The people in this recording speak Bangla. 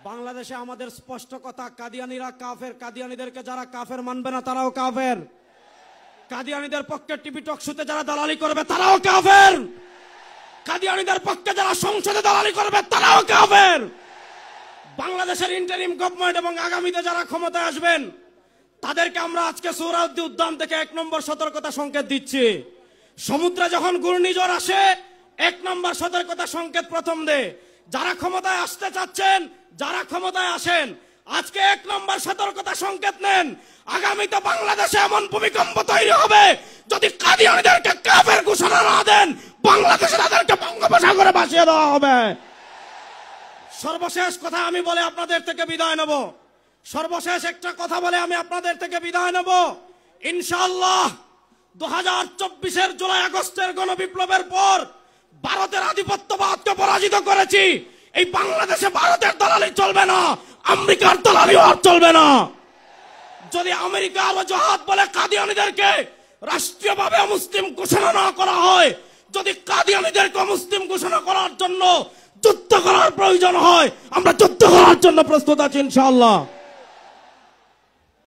বাংলাদেশে আমাদের স্পষ্ট কথা, কাদিয়ানীরা কাফের। কাদিয়ানীদেরকে যারা কাফের মানবে না তারাও কাফের। কাদিয়ানীদের পক্ষে টিভি টক শোতে যারা দালালি করবে তারাও কাফের। কাদিয়ানীদের পক্ষে যারা সংসদে দালালি করবে তারাও কাফের। বাংলাদেশের ইন্টারিম গভর্নমেন্ট এবং আগামীতে যারা ক্ষমতায় আসবেন তাদেরকে আমরা আজকে সোহরাওয়ার্দী উদ্যান থেকে 1 নম্বর সতর্কতা সংকেত দিচ্ছি। সমুদ্রে যখন ঘূর্ণিঝড় আসে 1 নম্বর সতর্কতা সংকেত প্রথম দে। যারা ক্ষমতায় আসতে চাচ্ছেন, যারা ক্ষমতায় আসেন, আজকে 1 নম্বর সতর্কতা সংকেত নেন। আগামীতে বাংলাদেশে এমন ভূমিকম্প তৈরি হবে, যদি কাদিয়ানীদেরকে কাফের ঘোষণা না দেন, বাংলাদেশে তাদেরকে বঙ্গোপসাগরে ভাসিয়ে দেওয়া হবে। সর্বশেষ কথা আমি বলে আপনাদের থেকে বিদায় নেব। সর্বশেষ একটা কথা বলে আমি আপনাদের থেকে বিদায় নেব। ইনশাআল্লাহ 2024-এর জুলাই আগস্টের গণবিপ্লবের পর ভারতের আধিপত্যবাদকে পরাজিত করেছি। এই বাংলাদেশে ভারতের দালালি চলবে না, আমেরিকার দালালি আর চলবে না। যদি আমেরিকার ওয়াজাহাত বলে কাদিয়ানীদেরকে রাষ্ট্রীয়ভাবে মুসলিম ঘোষণা না করা হয়, যদি কাদিয়ানীদেরকে মুসলিম ঘোষণা করার জন্য যুদ্ধ করার প্রয়োজন হয়, আমরা যুদ্ধ করার জন্য প্রস্তুত আছি ইনশাআল্লাহ।